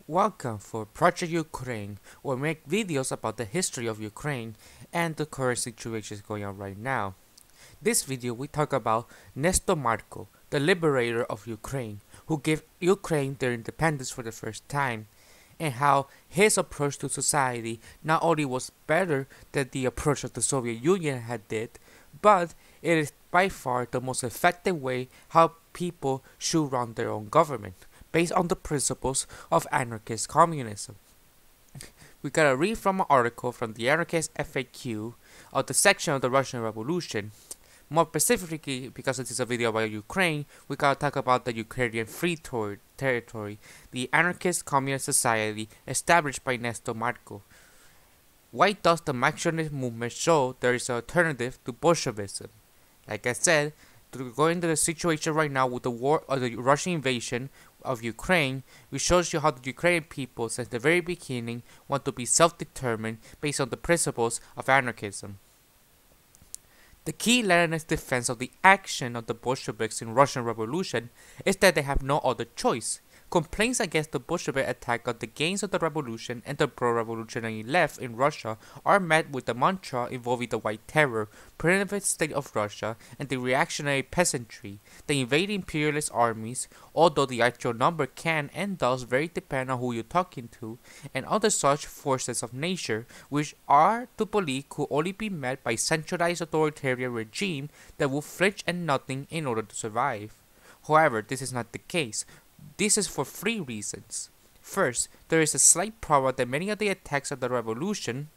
Welcome for Project Ukraine, where we make videos about the history of Ukraine and the current situations going on right now. This video we talk about Nestor Makhno, the liberator of Ukraine, who gave Ukraine their independence for the first time, and how his approach to society not only was better than the approach of the Soviet Union had did, but it is by far the most effective way how people should run their own government, based on the principles of anarchist communism. We gotta read from an article from the Anarchist FAQ of the section of the Russian Revolution. More specifically, because this is a video about Ukraine, we gotta talk about the Ukrainian Free Territory, the anarchist communist society established by Nestor Makhno. Why does the Makhnovist movement show there is an alternative to Bolshevism? Like I said, to go into the situation right now with the war or the Russian invasion of Ukraine, which shows you how the Ukrainian people since the very beginning want to be self-determined based on the principles of anarchism. The key Leninist defense of the action of the Bolsheviks in Russian Revolution is that they have no other choice. Complaints against the Bolshevik attack on the gains of the revolution and the pro-revolutionary left in Russia are met with the mantra involving the White Terror, primitive state of Russia, and the reactionary peasantry, the invading imperialist armies, although the actual number can and does vary depending on who you're talking to, and other such forces of nature, which are to believe could only be met by centralized authoritarian regime that will flinch at nothing in order to survive. However, this is not the case. This is for three reasons. First, there is a slight problem that many of the attacks of the revolution,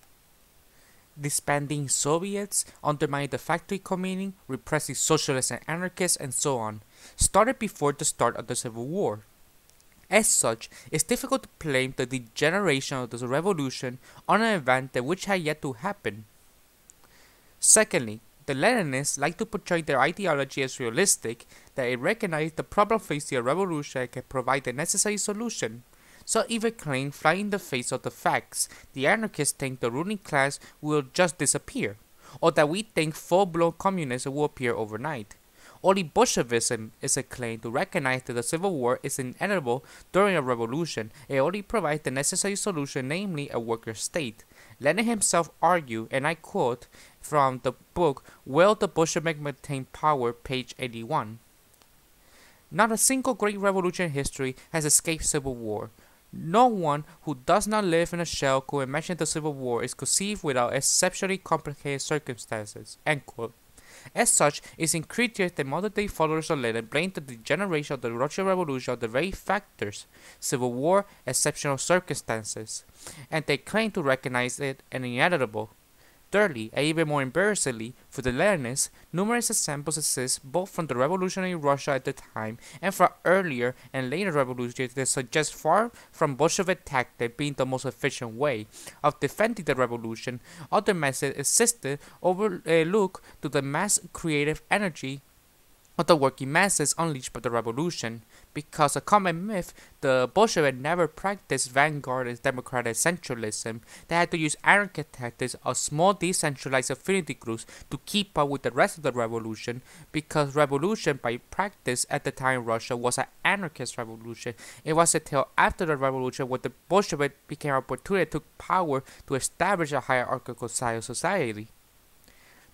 disbanding Soviets, undermining the factory communing, repressing socialists and anarchists, and so on, started before the start of the Civil War. As such, it's difficult to blame the degeneration of the revolution on an event that which had yet to happen. Secondly, the Leninists like to portray their ideology as realistic, that it recognizes the problem facing a revolution and can provide the necessary solution. So even claim, flying in the face of the facts, the anarchists think the ruling class will just disappear, or that we think full-blown communism will appear overnight. Only Bolshevism is a claim to recognize that the civil war is inevitable during a revolution. It only provides the necessary solution, namely a worker state. Lenin himself argued, and I quote from the book Will the Bolshevik Maintain Power, page 81. Not a single great revolution in history has escaped civil war. No one who does not live in a shell could imagine the civil war is conceived without exceptionally complicated circumstances. End quote. As such, it's incredulous that modern-day followers of Lenin blame the degeneration of the Russian Revolution on the very factors, civil war, exceptional circumstances, and they claim to recognize it as inevitable. Thirdly, and even more embarrassingly for the Leninists, numerous examples exist both from the revolutionary Russia at the time and from earlier and later revolutions that suggest far from Bolshevik tactic being the most efficient way of defending the revolution, other methods existed overlook to the mass creative energy of the working masses unleashed by the revolution. Because a common myth, the Bolsheviks never practiced vanguardist democratic centralism. They had to use anarchist tactics of small decentralized affinity groups to keep up with the rest of the revolution, because revolution by practice at the time in Russia was an anarchist revolution. It was until after the revolution when the Bolsheviks became opportunity and took power to establish a hierarchical society.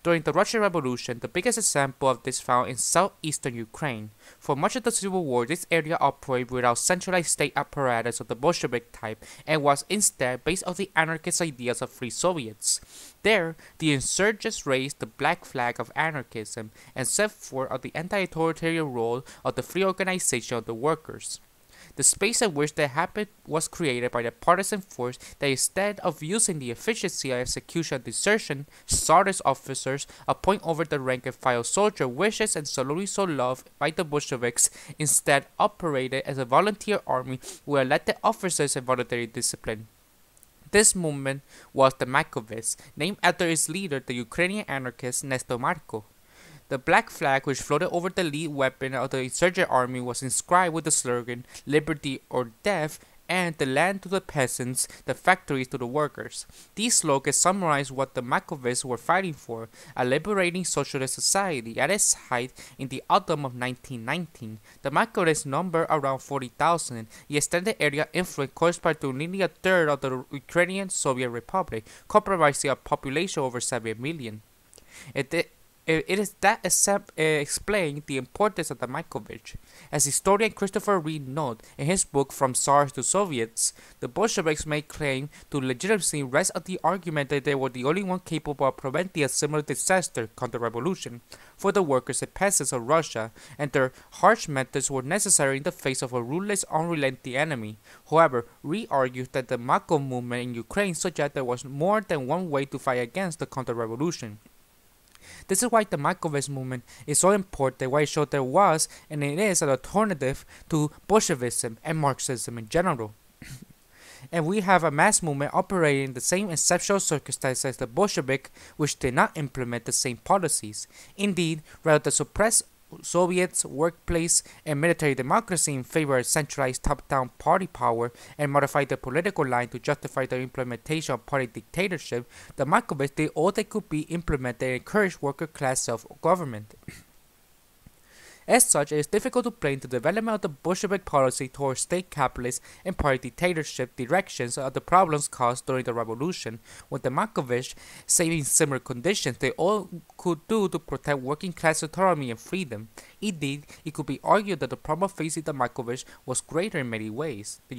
During the Russian Revolution, the biggest example of this found in southeastern Ukraine. For much of the Civil War, this area operated without centralized state apparatus of the Bolshevik type and was instead based on the anarchist ideas of free Soviets. There, the insurgents raised the black flag of anarchism and set forth on the anti-authoritarian role of the free organization of the workers. The space in which that happened was created by the partisan force that instead of using the efficiency of execution and desertion, Tsarist officers appoint over the rank and file soldier wishes and slowly so loved by the Bolsheviks, instead operated as a volunteer army with elected officers and voluntary discipline. This movement was the Makhnovist, named after its leader, the Ukrainian anarchist Nestor Makhno. The black flag which floated over the lead weapon of the insurgent army was inscribed with the slogan, "Liberty or Death," and the land to the peasants, the factories to the workers. These slogans summarize what the Makhnovists were fighting for, a liberating socialist society. At its height in the autumn of 1919, the Makhnovists numbered around 40,000. The extended area influence corresponded to nearly a third of the Ukrainian Soviet Republic, comprising a population over 7 million. It is that explains the importance of the Makhnovich. As historian Christopher Reed noted in his book From Tsars to Soviets, the Bolsheviks may claim to legitimacy rest on the argument that they were the only one capable of preventing a similar disaster, counter-revolution, for the workers and peasants of Russia, and their harsh methods were necessary in the face of a ruthless, unrelenting enemy. However, Reed argues that the Makhnov movement in Ukraine suggests there was more than one way to fight against the counter-revolution. This is why the Makhnovist movement is so important, why it showed there was, and it is, an alternative to Bolshevism and Marxism in general. And we have a mass movement operating in the same exceptional circumstances as the Bolshevik, which did not implement the same policies. Indeed, rather than suppress Soviets, workplace, and military democracy in favor of centralized top-down party power and modify the political line to justify the implementation of party dictatorship, the Makhnovists did all they could be implemented and encourage worker-class self-government. As such, it is difficult to blame the development of the Bolshevik policy towards state capitalist and party dictatorship directions of the problems caused during the revolution, when the Makhnovists, saving similar conditions, they all could do to protect working class autonomy and freedom. Indeed, it could be argued that the problem facing the Makhnovists was greater in many ways. The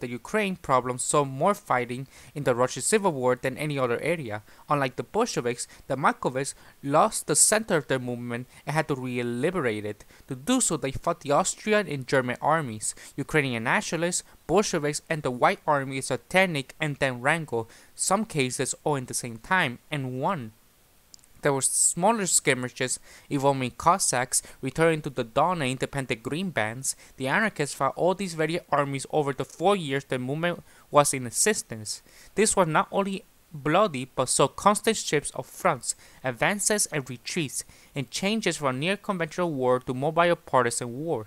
Ukraine problem saw more fighting in the Russian Civil War than any other area. Unlike the Bolsheviks, the Makhnovists lost the center of their movement and had to re-liberate it. To do so, they fought the Austrian and German armies, Ukrainian nationalists, Bolsheviks, and the White Army as a technique and then wrangle, some cases all in the same time, and won. There were smaller skirmishes involving Cossacks returning to the Don and independent green bands. The Anarchists fought all these various armies over the 4 years the movement was in existence. This was not only bloody but saw constant shifts of fronts, advances and retreats, and changes from near conventional war to mobile partisan war.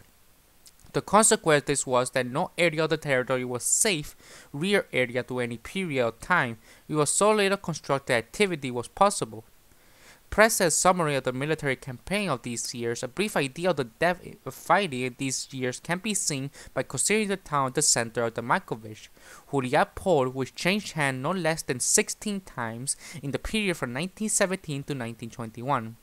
The consequence of this was that no area of the territory was safe rear area to any period of time. It was so little constructed activity was possible. Press as summary of the military campaign of these years, a brief idea of the depth of fighting in these years can be seen by considering the town at the center of the Makhnovich, Huliapol, which changed hands no less than 16 times in the period from 1917 to 1921.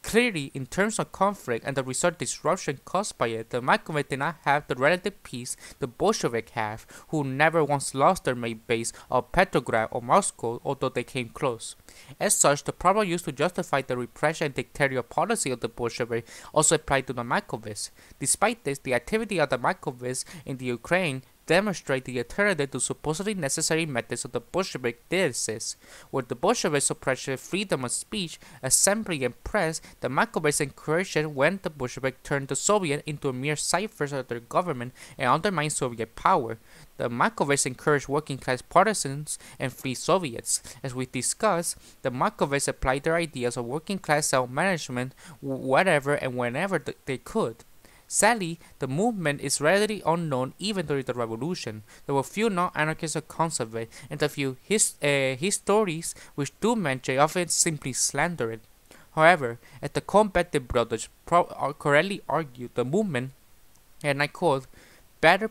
Clearly, in terms of conflict and the result disruption caused by it, the Makhnovists did not have the relative peace the Bolsheviks have, who never once lost their main base of Petrograd or Moscow, although they came close. As such, the problem used to justify the repression and dictatorial policy of the Bolsheviks also applied to the Makhnovists. Despite this, the activity of the Makhnovists in the Ukraine demonstrate the alternative to supposedly necessary methods of the Bolshevik did exist. Where the Bolsheviks suppressed freedom of speech, assembly, and press, the Makhnovists encouraged it when the Bolsheviks turned the Soviet into a mere ciphers of their government and undermined Soviet power. The Makhnovists encouraged working-class partisans and free Soviets. As we discussed, the Makhnovists applied their ideas of working-class self-management wherever and whenever they could. Sadly, the movement is relatively unknown even during the revolution. There were few non-anarchist accounts of it, and the few histories which do mention often simply slander it. However, as the combative brothers correctly argued, the movement, and I quote, better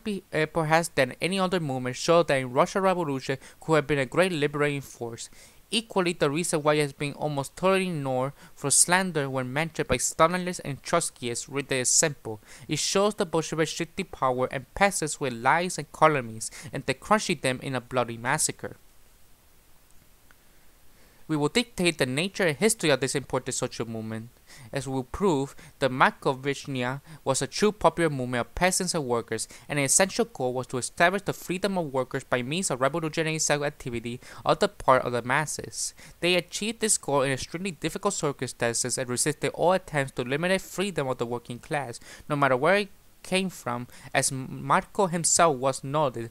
perhaps than any other movement, showed that in Russian Revolution could have been a great liberating force. Equally, the reason why it has been almost totally ignored for slander when mentioned by Stalinists and Trotskyists is simple. It shows the Bolsheviks shifting power and peasants with lies and calumnies, and then crushing them in a bloody massacre. We will dictate the nature and history of this important social movement. As we will prove, the Makhnovshchina was a true popular movement of peasants and workers, and an essential goal was to establish the freedom of workers by means of revolutionary self-activity on the part of the masses. They achieved this goal in extremely difficult circumstances and resisted all attempts to limit freedom of the working class, no matter where it came from, as Makhno himself was noted,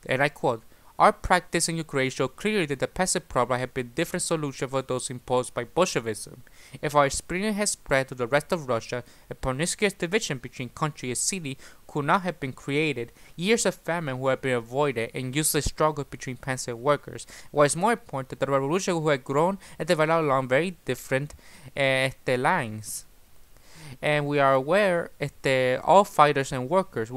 and I quote, "Our practice in Ukraine showed clearly that the peasant problem had been a different solution for those imposed by Bolshevism. If our experience had spread to the rest of Russia, a pernicious division between country and city could not have been created, years of famine would have been avoided, and useless struggle between peasant workers. What is more important, the revolution would have grown and developed along very different lines. And we are aware that all fighters and workers.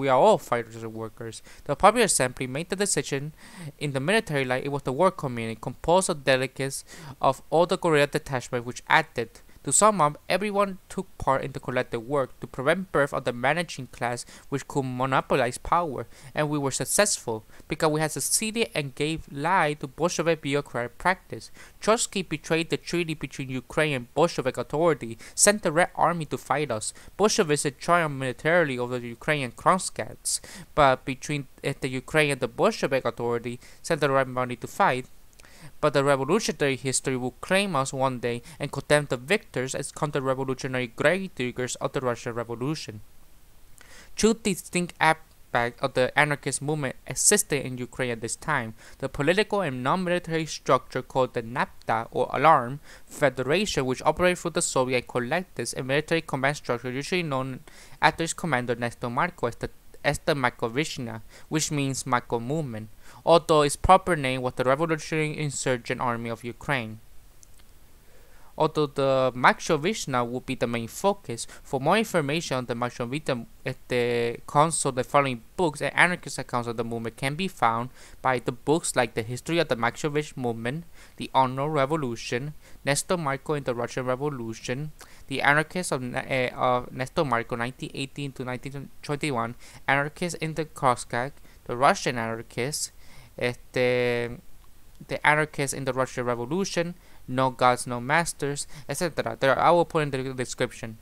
The Popular Assembly made the decision in the military like it was the work community, composed of delegates of all the guerrilla detachments which acted. To sum up, everyone took part in the collective work to prevent birth of the managing class which could monopolize power, and we were successful because we had succeeded and gave lie to Bolshevik bureaucratic practice. Trotsky betrayed the treaty between Ukraine and Bolshevik authority, sent the Red Army to fight us. Bolsheviks triumphed militarily over the Ukrainian Cossacks, but between the Ukraine and the Bolshevik authority, sent the Red Army to fight. But the revolutionary history will claim us one day and condemn the victors as counter-revolutionary grave diggers of the Russian Revolution. Two distinct aspects of the anarchist movement existed in Ukraine at this time: the political and non-military structure called the NAFTA or Alarm Federation, which operated through the Soviet collectives, and military command structure usually known after its commander Nestor Makhno as the Makhnovshchina, which means Makno movement, although its proper name was the Revolutionary Insurgent Army of Ukraine. Although the Makhnovshchina would be the main focus. For more information on the Makhnovshchina, consult the following books and anarchist accounts of the movement can be found by the books like The History of the Makhnovist Movement, The Honor Revolution, Nestor Makhno in the Russian Revolution, The Anarchists of Nestor Makhno 1918 to 1921, Anarchists in the Cossack, The Russian Anarchists, the Anarchists in the Russian Revolution, No Gods, No Masters, etc. I will put in the description.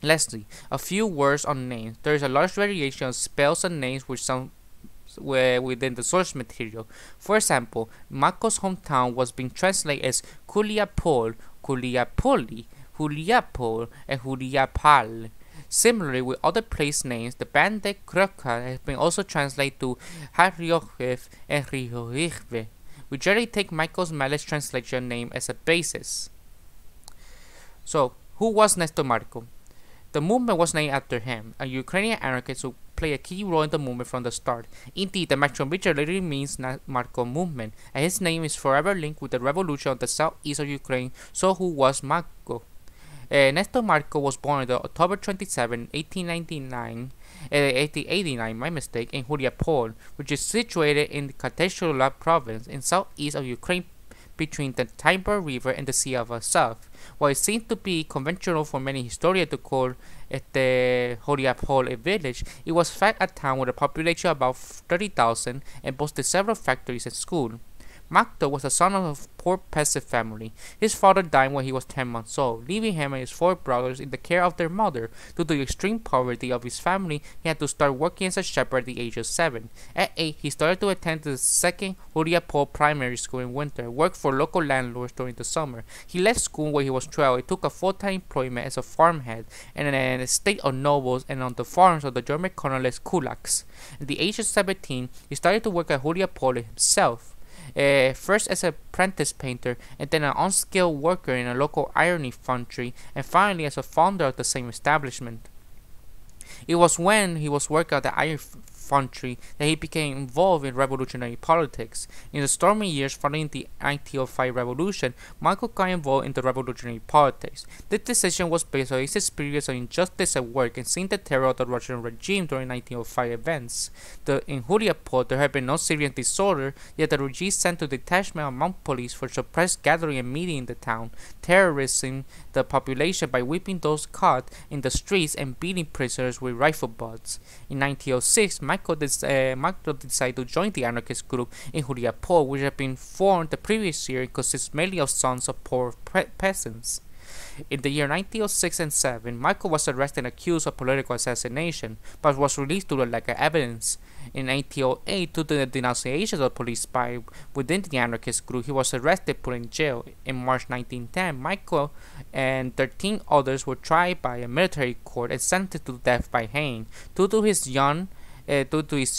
Lastly, a few words on names. There is a large variation of spells and names which sound within the source material. For example, Makhno's hometown was being translated as Kuliapol, Kuliapoli, Huliapol, and Huliapal. Similarly, with other place names, the Bande Kroka has been also translated to Hariochev and Riochve. We generally take Makhno's Malish translation name as a basis. So, who was Nestor Makhno? The movement was named after him, a Ukrainian anarchist who played a key role in the movement from the start. Indeed, the Makhnovshchina literally means Makhno movement, and his name is forever linked with the revolution of the southeast of Ukraine. So, who was Makhno? Nestor Makhno was born on October 27, 1889, in Huliapol, which is situated in the Khateshola province in southeast of Ukraine between the Tiber River and the Sea of Azov. While it seems to be conventional for many historians to call the Huliapol a village, it was in fact a town with a population of about 30,000 and boasted several factories and schools. Makhno was the son of a poor peasant family. His father died when he was 10 months old, leaving him and his 4 brothers in the care of their mother. Due to the extreme poverty of his family, he had to start working as a shepherd at the age of 7. At 8, he started to attend the second Huliapol primary school in winter, worked for local landlords during the summer. He left school when he was 12 and took a full-time employment as a farmhand in an estate of nobles and on the farms of the German colonists kulaks. At the age of 17, he started to work at Huliapol himself. First as an apprentice painter, and then an unskilled worker in a local ironing foundry, and finally as a founder of the same establishment. It was when he was working at the iron foundry that he became involved in revolutionary politics. In the stormy years following the 1905 revolution, Makhno got involved in the revolutionary politics. This decision was based on his experience of injustice at work and seeing the terror of the Russian regime during 1905 events. In Huliapol, there had been no serious disorder, yet the regime sent a detachment of mounted police for suppressed gathering and meeting in the town, terrorizing the population by whipping those caught in the streets and beating prisoners with rifle butts. In 1906, Makhno decided to join the anarchist group in Huliapol, which had been formed the previous year and consists mainly of sons of poor peasants. In the year 1906 and 7, Makhno was arrested and accused of political assassination, but was released due to lack of evidence. In 1908, due to the denunciations of police spy within the anarchist group, he was arrested, put in jail. In March 1910, Makhno and 13 others were tried by a military court and sentenced to death by hanging. Due to his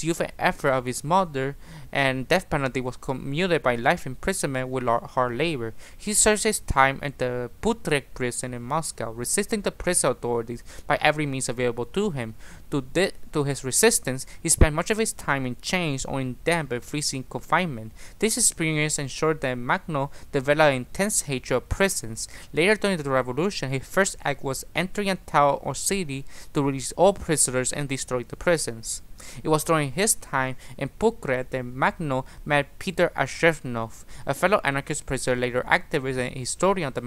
youth and effort of his mother, and death penalty was commuted by life imprisonment with hard labor. He served his time at the Putrek prison in Moscow, resisting the prison authorities by every means available to him. to his resistance, he spent much of his time in chains or in damp and freezing confinement. This experience ensured that Makhno developed intense hatred of prisons. Later during the revolution, his first act was entering a town or city to release all prisoners and destroy the prisons. It was during his time in Pukret that Makhno met Peter Ashevnov, a fellow anarchist prisoner, later activist and historian of the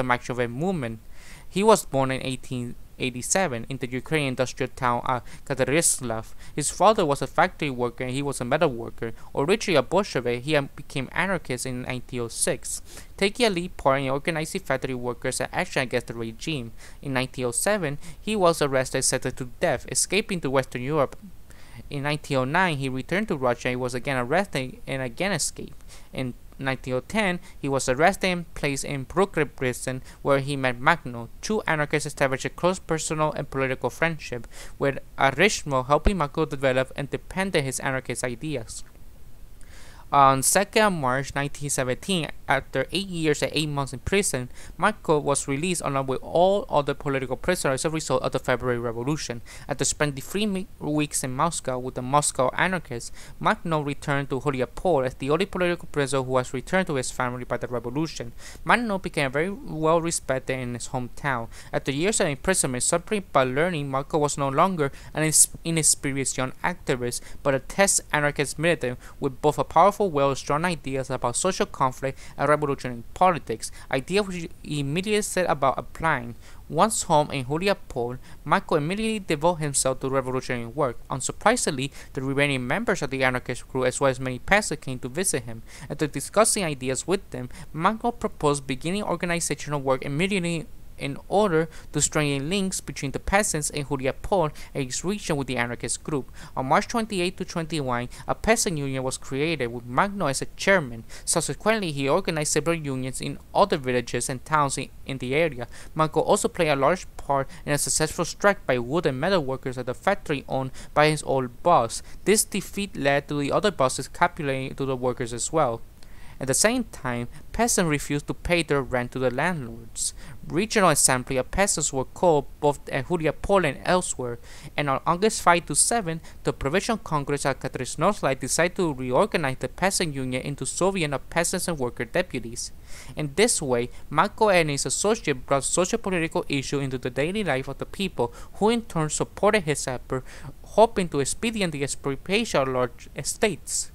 Makhnovist movement. He was born in 1887 in the Ukrainian industrial town of Kateryslav. His father was a factory worker and he was a metal worker. Originally a Bolshevik, he became anarchist in 1906, taking a lead part in organizing factory workers and action against the regime. In 1907, he was arrested and sentenced to death, escaping to Western Europe. In 1909, he returned to Russia and was again arrested and again escaped. In 1910, he was arrested and placed in Brooklyn prison, where he met Makhno. Two anarchists established a close personal and political friendship, with Arishmo helping Makhno develop and defend his anarchist ideas. On 2nd March 1917, after 8 years and 8 months in prison, Makhno was released along with all other political prisoners as a result of the February Revolution. After spending 3 weeks in Moscow with the Moscow anarchists, Makhno returned to Huliapol as the only political prisoner who was returned to his family by the revolution. Makhno became very well respected in his hometown. After years of imprisonment, suffering by learning, Makhno was no longer an inexperienced young activist, but a test anarchist militant with both a powerful will and strong ideas about social conflict and revolutionary politics, ideas which he immediately set about applying. Once home in Huliapol, Makhno immediately devoted himself to revolutionary work. Unsurprisingly, the remaining members of the anarchist crew as well as many peasants came to visit him. After discussing ideas with them, Makhno proposed beginning organizational work immediately in order to strengthen links between the peasants in Huliapol and its region with the anarchist group. On March 28 to 21, a Peasant Union was created with Makhno as a chairman. Subsequently, he organized several unions in other villages and towns in the area. Makhno also played a large part in a successful strike by wood and metal workers at the factory owned by his old boss. This defeat led to the other bosses capitulating to the workers as well. At the same time, peasants refused to pay their rent to the landlords. Regional assembly of peasants were called both at Huliapol and elsewhere, and on August 5 to 7, the Provincial Congress at Katerynoslai decided to reorganize the Peasant Union into Soviet of peasants and worker deputies. In this way, Makhno and his associates brought socio-political issues into the daily life of the people, who in turn supported his effort, hoping to expedite the expropriation of large estates.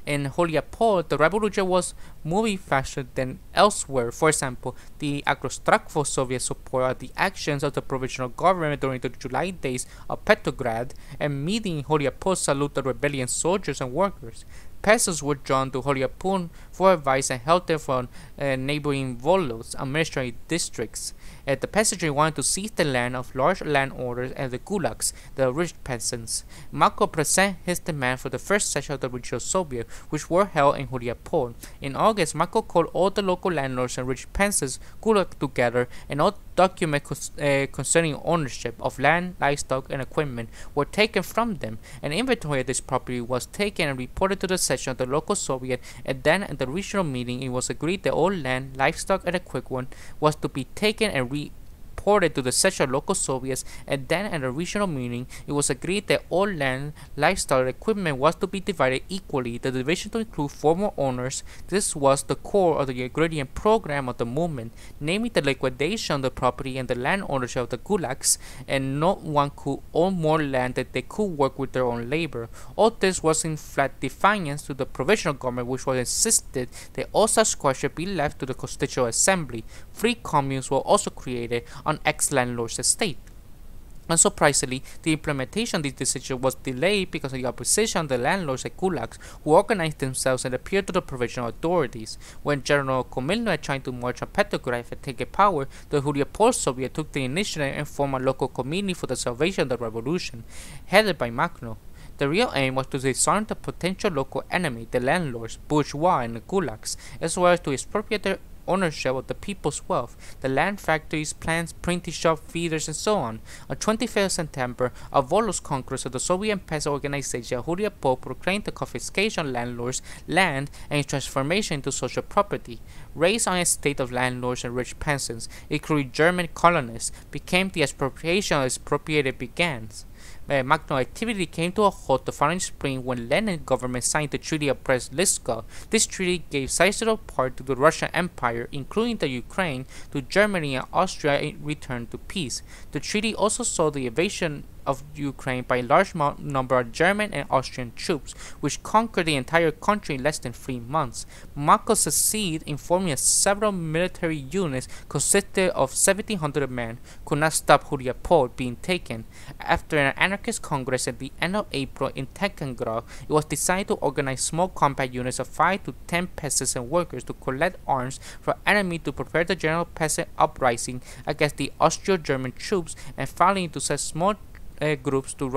In Huliapol, the revolution was moving faster than elsewhere. For example, the Agrostrakvo Soviet supported the actions of the provisional government during the July days of Petrograd, and meeting in Huliapol saluted the rebellion soldiers and workers. Peasants were drawn to Huliapol for advice and help them from neighboring volos, administrative districts. The peasantry wanted to seize the land of large landowners and the gulags, the rich peasants. Makhno presented his demand for the first session of the regional Soviet, which were held in Huliapol. In August, Makhno called all the local landlords and rich peasants gulag together, and all documents concerning ownership of land, livestock, and equipment were taken from them. An inventory of this property was taken and reported to the session of the local Soviet, and then at the regional meeting it was agreed that all land, livestock, and equipment was to be taken and reported to the session of local Soviets, and then at the regional meeting it was agreed that all land, livestock, and equipment was to be divided equally, the division to include former owners. This was the core of the agrarian program of the movement, namely the liquidation of the property and the land ownership of the gulags, and no one could own more land than they could work with their own labor. All this was in flat defiance to the provisional government, which was insisted that all such questions be left to the Constitutional Assembly. Free communes were also created on ex-landlord's estate. Unsurprisingly, the implementation of this decision was delayed because of the opposition of the landlords and gulags, who organized themselves and appealed to the provisional authorities. When General Komilno had tried to march on Petrograd and take power, the Huliapol Soviet took the initiative and formed a local committee for the salvation of the revolution, headed by Makhno. The real aim was to disarm the potential local enemy, the landlords, bourgeois, and the gulags, as well as to expropriate their ownership of the people's wealth, the land, factories, plants, printing shop, feeders, and so on. On 25th September, a Volos Congress of the Soviet Peasant Organization Huriapol proclaimed the confiscation of landlords' land and its transformation into social property. Raised on a state of landlords and rich peasants, including German colonists, became the expropriation of expropriated began. Makhno activity came to a halt the following spring when Lenin government signed the Treaty of Brest-Litovsk. This treaty gave sizable part to the Russian Empire, including the Ukraine, to Germany and Austria in return to peace. The treaty also saw the invasion of Ukraine by a large number of German and Austrian troops, which conquered the entire country in less than 3 months. Makhno succeeded in forming several military units consisting of 1,700 men, could not stop Huriapol being taken. After an anarchist congress at the end of April in Tekkengro, it was decided to organize small combat units of 5 to 10 peasants and workers to collect arms for enemy to prepare the general peasant uprising against the Austro-German troops, and finally to send small groups to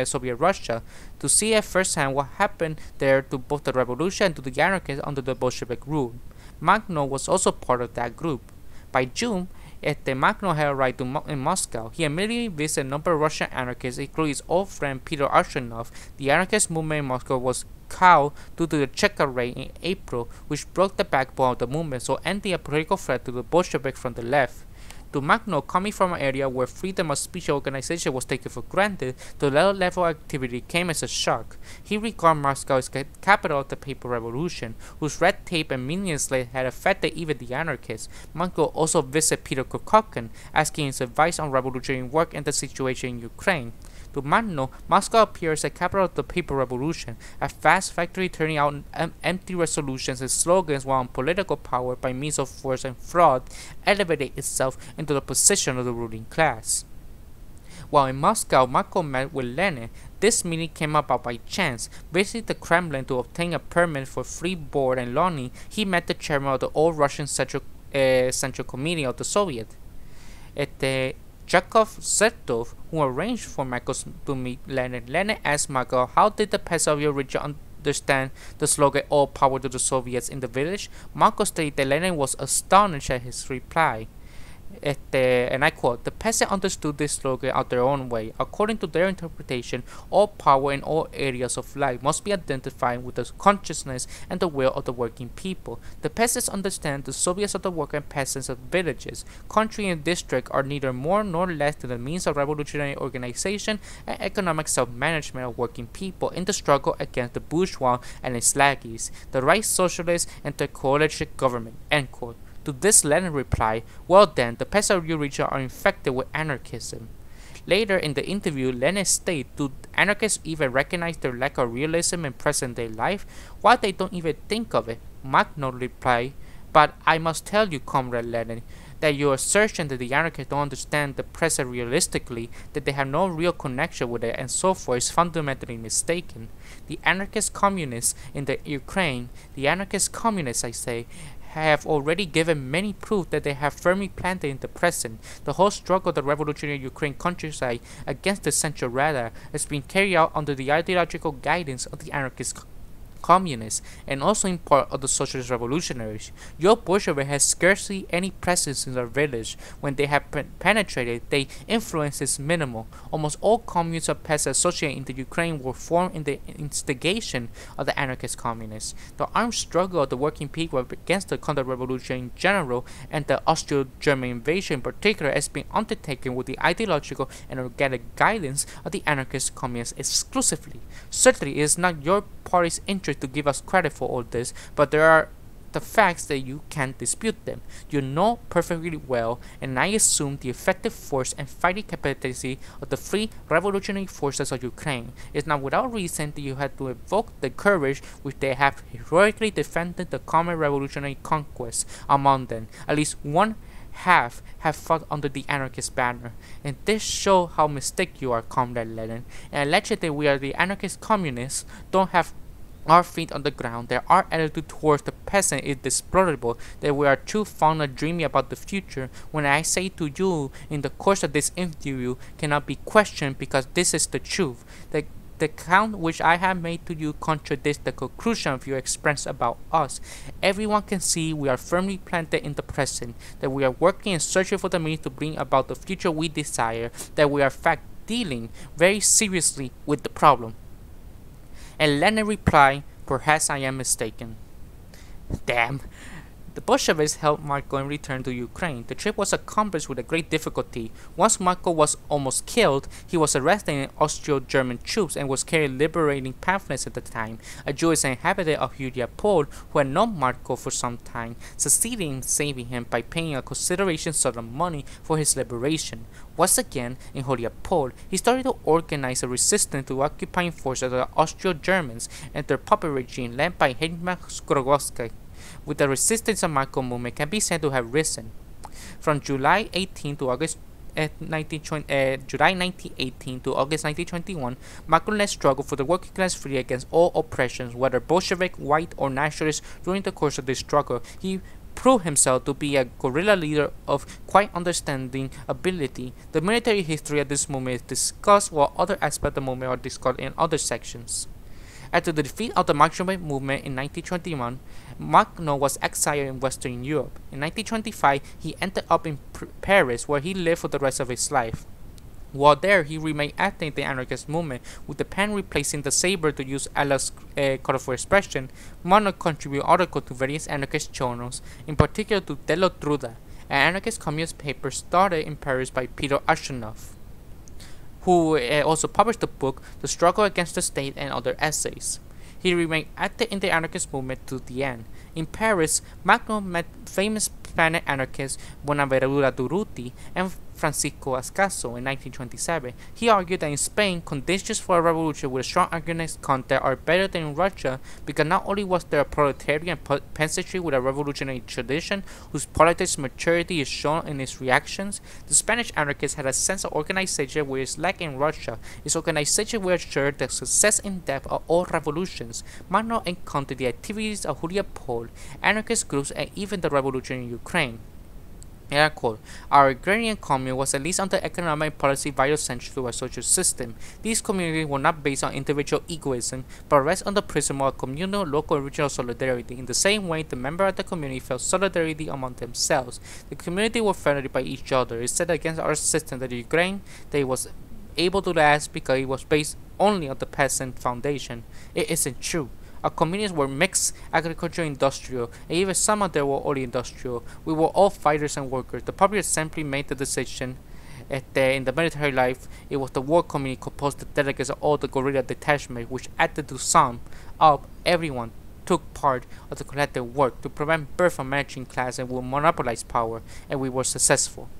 Soviet Russia to see at first hand what happened there to both the revolution and to the anarchists under the Bolshevik rule. Makhno was also part of that group. By June, Makhno had arrived in Moscow. He immediately visited a number of Russian anarchists, including his old friend Peter Ushanov. The anarchist movement in Moscow was cowed due to the Cheka raid in April, which broke the backbone of the movement, so ending a political threat to the Bolsheviks from the left. To Makhno, coming from an area where freedom of speech organization was taken for granted, the low level activity came as a shock. He regarded Moscow as the capital of the paper revolution, whose red tape and meaninglessness had affected even the anarchists. Makhno also visited Peter Kropotkin, asking his advice on revolutionary work and the situation in Ukraine. To Makhno, Moscow appears as the capital of the paper revolution, a fast factory turning out empty resolutions and slogans while political power by means of force and fraud elevated itself into the position of the ruling class. While in Moscow, Makhno met with Lenin. This meeting came about by chance. Visiting the Kremlin to obtain a permit for free board and lodging, he met the chairman of the All Russian Central Committee of the Soviet, Jakov Zertov, who arranged for Makhno to meet Lenin. Lenin asked Makhno, how did the peasants of your region understand the slogan "All power to the Soviets" in the village? Makhno stated that Lenin was astonished at his reply. And I quote, "The peasants understood this slogan out their own way. According to their interpretation, all power in all areas of life must be identified with the consciousness and the will of the working people. The peasants understand the Soviets of the working peasants of villages. Country and district are neither more nor less than the means of revolutionary organization and economic self-management of working people in the struggle against the bourgeois and its lackeys, the right socialists, and the coalition government." End quote. To this, Lenin replied, "Well then, the peasants of your region are infected with anarchism." Later in the interview, Lenin stated, "Do anarchists even recognize their lack of realism in present-day life? Why they don't even think of it?" Makhno replied, "But I must tell you, Comrade Lenin, that your assertion that the anarchists don't understand the present realistically, that they have no real connection with it, and so forth, is fundamentally mistaken. The anarchist communists in the Ukraine, the anarchist communists, I say, have already given many proof that they have firmly planted in the present. The whole struggle of the revolutionary Ukraine countryside against the Central Rada has been carried out under the ideological guidance of the anarchist communists, and also in part of the socialist revolutionaries. Your Bolshevik has scarcely any presence in their village. When they have penetrated, their influence is minimal. Almost all communes of peasants associated in the Ukraine were formed in the instigation of the anarchist communists. The armed struggle of the working people against the counter-revolution in general, and the Austro-German invasion in particular, has been undertaken with the ideological and organic guidance of the anarchist communists exclusively. Certainly, it is not your party's interest to give us credit for all this, but there are the facts that you can't dispute them. You know perfectly well, and I assume the effective force and fighting capacity of the free revolutionary forces of Ukraine. It's not without reason that you have to evoke the courage which they have heroically defended the common revolutionary conquest among them. At least one half have fought under the anarchist banner, and this shows how mistaken you are, Comrade Lenin. And allegedly we are the anarchist communists don't have our feet on the ground, that our attitude towards the peasant is deplorable, that we are too fond of dreaming about the future. When I say to you in the course of this interview cannot be questioned because this is the truth, that the account which I have made to you contradicts the conclusion of your experience about us. Everyone can see we are firmly planted in the present, that we are working and searching for the means to bring about the future we desire, that we are in fact dealing very seriously with the problem. And Lenin replied, perhaps I am mistaken. Damn. The Bolsheviks helped Marko in return to Ukraine. The trip was accomplished with a great difficulty. Once Marko was almost killed, he was arrested in Austro-German troops and was carrying liberating pamphlets at the time. A Jewish inhabitant of Mariupol, who had known Marko for some time, succeeded in saving him by paying a consideration sum of money for his liberation. Once again, in Mariupol, he started to organize a resistance to occupying forces of the Austro-Germans and their puppet regime led by Hetman Skirda. With the resistance of Marko movement can be said to have risen. From July 18 to August July 1918 to August 1921, Marko led struggle for the working class free against all oppressions, whether Bolshevik, white, or nationalist. During the course of this struggle, he proved himself to be a guerrilla leader of quite understanding ability. The military history of this movement is discussed, while other aspects of the movement are discussed in other sections. After the defeat of the Makhnovist movement in 1921, Makhno was exiled in Western Europe. In 1925, he ended up in Paris, where he lived for the rest of his life. While there, he remained active in the anarchist movement, with the pen replacing the saber, to use Allah's colorful expression. Makhno contributed articles to various anarchist journals, in particular to Delo Truda, an anarchist communist paper started in Paris by Peter Ustinov, who also published the book The Struggle Against the State and other essays. He remained active in the anarchist movement to the end. In Paris, Makhno met famous Spanish anarchists Buenaventura Durruti and Francisco Ascaso in 1927. He argued that in Spain, conditions for a revolution with a strong organized content are better than in Russia, because not only was there a proletarian peasantry with a revolutionary tradition whose politics maturity is shown in its reactions, the Spanish anarchists had a sense of organization which is lacking in Russia. Its organization will assure the success in depth of all revolutions. Makhno encountered the activities of Mariupol, anarchist groups, and even the revolution in Ukraine. And I quote, our agrarian commune was at least under economic and policy vital central to our social system. These communities were not based on individual egoism, but rest on the prism of communal, local, and regional solidarity. In the same way, the members of the community felt solidarity among themselves. The community were friendly by each other. It said against our system that Ukraine, that it was able to last because it was based only on the peasant foundation. It isn't true. Our communities were mixed, agricultural, industrial, and even some of them were only industrial. We were all fighters and workers. The public assembly made the decision in the military life. It was the war committee composed of delegates of all the guerrilla detachments, which added to sum up everyone took part of the collective work to prevent birth of managing class and would monopolize power, and we were successful.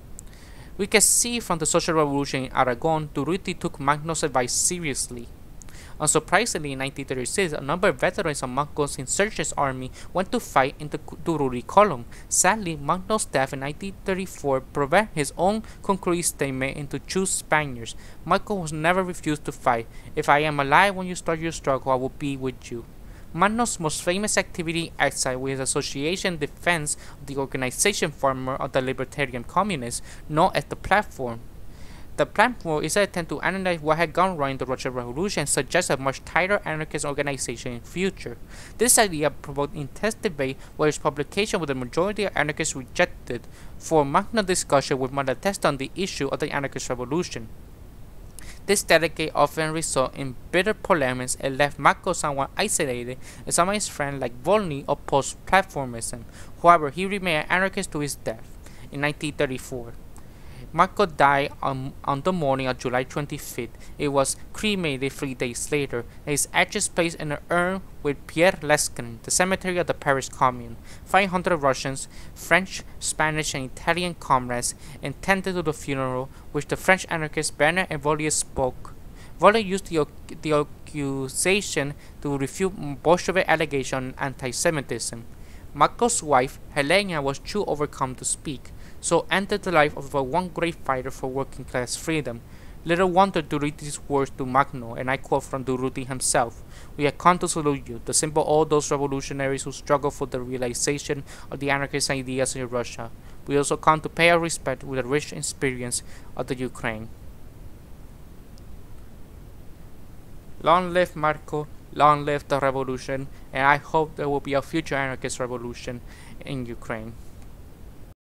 We can see from the social revolution in Aragon, Durruti took Makhno's advice seriously. Unsurprisingly, in 1936, a number of veterans of Makhno's insurgent army went to fight in the Durruti column. Sadly, Makhno's death in 1934 prevented his own concrete statement into choose Spaniards. Makhno was never refused to fight. If I am alive when you start your struggle, I will be with you. Makhno's most famous activity outside with his association defense of the organization former of the Libertarian Communists, known as the Platform. The platform is an attempt to analyze what had gone wrong in the Russian Revolution and suggest a much tighter anarchist organization in the future. This idea provoked intense debate, where its publication with the majority of anarchists rejected. For Makhno discussion with Malatesta on the issue of the anarchist revolution. This delegate often resulted in bitter polemics and left Makhno somewhat isolated, and some of his friends like Volny opposed platformism. However, he remained an anarchist to his death in 1934. Makhno died on the morning of July 25th. It was cremated 3 days later, and his ashes placed in an urn with Pierre Lescun, the cemetery of the Paris Commune. 500 Russians, French, Spanish, and Italian comrades attended to the funeral, which the French anarchists Bernard and Vollier spoke. Vollier used the accusation to refute Bolshevik allegations on anti-Semitism. Makhno's wife, Helena, was too overcome to speak, so ended the life of one great fighter for working class freedom. Little wonder Durruti's words to Makhno, and I quote from Durruti himself, "We have come to salute you, the symbol of all those revolutionaries who struggle for the realization of the anarchist ideas in Russia. We also come to pay our respect with the rich experience of the Ukraine." Long live Marco, long live the revolution, and I hope there will be a future anarchist revolution in Ukraine.